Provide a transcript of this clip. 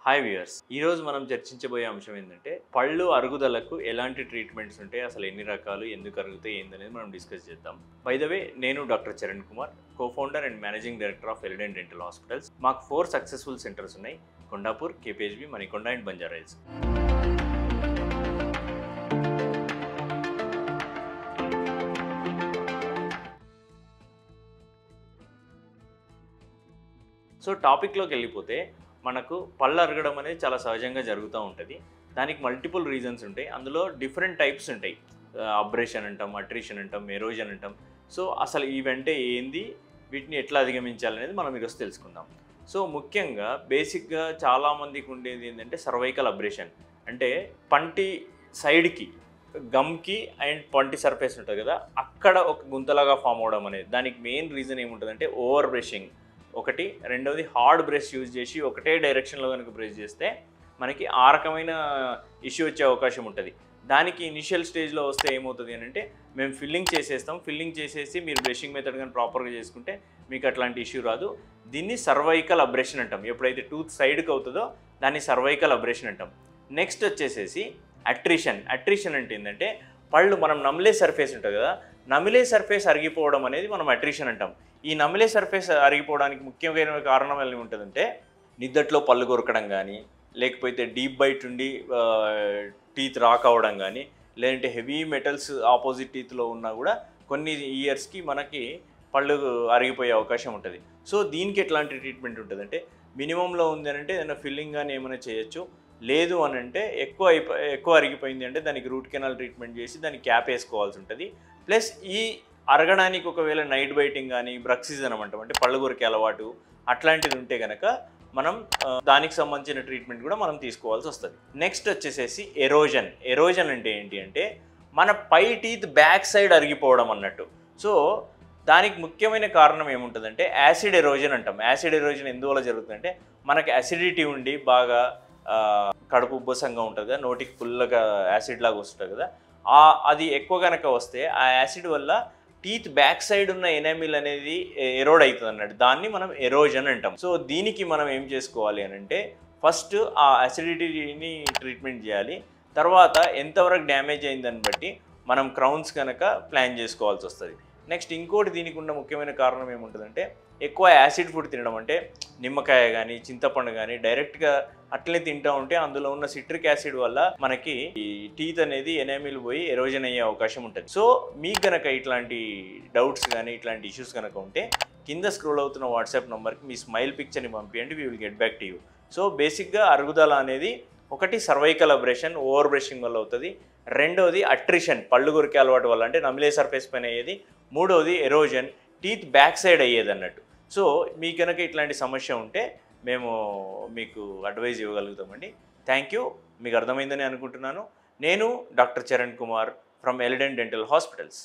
Hi viewers, ఈరోజు మనం చర్చించబోయే అంశం ఏంటంటే పళ్ళు అరుగుదలకు ఎలాంటి ట్రీట్మెంట్స్ ఉంటాయి, అసలు ఎన్ని రకాలు, ఎందుకు అరుగుతాయి, ఏందనేది మనం డిస్కస్ చేద్దాం. బై ద వే, నేను doctor Charan Kumar, co-founder and managing director of Elident dental hospitals. మాకు 4 సక్సెస్ఫుల్ సెంటర్స్ ఉన్నాయి: Kondapur, KPHB, Manikonda and Banjara Hills. So టాపిక్లోకి వెళ్ళిపోతే, మనకు పళ్ళు అరగడం అనేది చాలా సహజంగా జరుగుతూ ఉంటుంది. దానికి మల్టిపుల్ రీజన్స్ ఉంటాయి. అందులో డిఫరెంట్ టైప్స్ ఉంటాయి. అబ్రేషన్ అంటాం, అట్రిషన్ అంటాం, ఎరోజన్ అంటాం. సో అసలు ఇవంటే ఏంది, వీటిని ఎట్లా అధిగమించాలనేది మనం ఈరోజు తెలుసుకుందాం. సో ముఖ్యంగా బేసిక్గా చాలామందికి ఉండేది ఏంటంటే సర్వైకల్ అబ్రేషన్. అంటే పంటి సైడ్కి, గమ్కి అండ్ పంటి సర్ఫేస్ ఉంటుంది కదా, అక్కడ ఒక గుంతలాగా ఫామ్ అవడం అనేది. దానికి మెయిన్ రీజన్ ఏముంటుందంటే ఓవర్ బ్రషింగ్ ఒకటి. రెండవది హార్డ్ బ్రష్ యూజ్ చేసి ఒకటే డైరెక్షన్లో కనుక బ్రష్ చేస్తే మనకి ఆ రకమైన ఇష్యూ వచ్చే అవకాశం ఉంటుంది. దానికి ఇనిషియల్ స్టేజ్లో వస్తే ఏమవుతుంది అని అంటే, మేము ఫిల్లింగ్ చేసేస్తాం. ఫిల్లింగ్ చేసేసి మీరు బ్రషింగ్ మెథడ్ కానీ ప్రాపర్గా చేసుకుంటే మీకు అట్లాంటి ఇష్యూ రాదు. దీన్ని సర్వైకల్ అబ్రేషన్ అంటాం. ఎప్పుడైతే టూత్ సైడ్కి అవుతుందో దాన్ని సర్వైకల్ అబ్రేషన్ అంటాం. నెక్స్ట్ వచ్చేసేసి అట్రిషన్. అట్రిషన్ అంటే ఏంటంటే, పళ్ళు మనం నమిలే సర్ఫేస్ ఉంటుంది కదా, నమిలే సర్ఫేస్ అరిగిపోవడం అనేది మనం అట్రిషన్ అంటాం. ఈ నమిలే సర్ఫేస్ అరిగిపోవడానికి ముఖ్యమైన కారణం ఎలా ఉంటుందంటే, నిద్దట్లో పళ్ళు కొరకడం కానీ, లేకపోతే డీప్ బైట్ ఉండి టీత్ రాక్ అవ్వడం కానీ, లేదంటే హెవీ మెటల్స్ ఆపోజిట్ టీత్లో ఉన్నా కూడా కొన్ని ఇయర్స్కి మనకి పళ్ళు అరిగిపోయే అవకాశం ఉంటుంది. సో దీనికి ఎట్లాంటి ట్రీట్మెంట్ ఉంటుందంటే, మినిమంలో ఉంది అని అంటే ఏదైనా ఫిల్లింగ్ కానీ ఏమైనా చేయొచ్చు. లేదు అని అంటే ఎక్కువ అరిగిపోయింది అంటే దానికి రూట్ కెనాల్ ట్రీట్మెంట్ చేసి దానికి క్యాప్ వేసుకోవాల్సి ఉంటుంది. ప్లస్ ఈ అరగడానికి ఒకవేళ నైట్ బైటింగ్ కానీ, బ్రక్సిజన్ అంటాం, అంటే పళ్ళు కొరికే అలవాటు అట్లాంటిది ఉంటే కనుక మనం దానికి సంబంధించిన ట్రీట్మెంట్ కూడా మనం తీసుకోవాల్సి వస్తుంది. నెక్స్ట్ వచ్చేసేసి ఎరోజన్. ఎరోజన్ అంటే ఏంటి అంటే, మన పై టీత్ బ్యాక్ సైడ్ అరిగిపోవడం అన్నట్టు. సో దానికి ముఖ్యమైన కారణం ఏముంటుందంటే యాసిడ్ ఎరోజన్ అంటాం. యాసిడ్ ఎరోజన్ ఎందువల్ల జరుగుతుందంటే, మనకి అసిడిటీ ఉండి బాగా కడుపు ఉబ్బసంగా ఉంటుంది కదా, నోటికి ఫుల్గా యాసిడ్ లాగా వస్తుంది కదా, అది ఎక్కువ కనుక వస్తే ఆ యాసిడ్ వల్ల టీత్ బ్యాక్ సైడ్ ఉన్న ఎనామిల్ అనేది ఎరోడ్ అవుతుంది అన్నట్టు. దాన్ని మనం ఎరోజన్ అంటాం. సో దీనికి మనం ఏం చేసుకోవాలి అని అంటే, ఫస్ట్ ఆ అసిడిటీని ట్రీట్మెంట్ చేయాలి. తర్వాత ఎంతవరకు డ్యామేజ్ అయిందని బట్టి మనం క్రౌన్స్ కనుక ప్లాన్ చేసుకోవాల్సి వస్తుంది. నెక్స్ట్ ఇంకోటి దీనికి ఉన్న ముఖ్యమైన కారణం ఏముంటుందంటే, ఎక్కువ యాసిడ్ ఫుడ్ తినడం. అంటే నిమ్మకాయ కానీ, చింతపండు కానీ డైరెక్ట్గా అట్లనే తింటూ ఉంటే అందులో ఉన్న సిట్రిక్ యాసిడ్ వల్ల మనకి ఈ టీత్ అనేది ఎనామిల్ పోయి ఎరోజన్ అయ్యే అవకాశం ఉంటుంది. సో మీకు కనుక ఇట్లాంటి డౌట్స్ కానీ, ఇట్లాంటి ఇష్యూస్ కనుక ఉంటే కింద స్క్రోల్ అవుతున్న వాట్సాప్ నెంబర్కి మీ స్మైల్ పిక్చర్ని పంపించండి. We will get back to you. So బేసిక్గా అరుగుదల అనేది ఒకటి సర్వైకల్ అబ్రేషన్, ఓవర్ బ్రషింగ్ వల్ల అవుతుంది. రెండవది అట్రిషన్, పళ్ళు కొరికే అలవాటు వల్ల, అంటే నమిలే సర్ఫేస్ పైన అయ్యేది. మూడవది ఎరోజన్, టీత్ బ్యాక్ సైడ్ అయ్యేది అన్నట్టు. సో మీకు కనుక ఇట్లాంటి సమస్య ఉంటే మేము మీకు అడ్వైజ్ ఇవ్వగలుగుతామండి. Thank you. మీకు అర్థమైందని అనుకుంటున్నాను. నేను doctor Charan Kumar from Elident dental hospitals.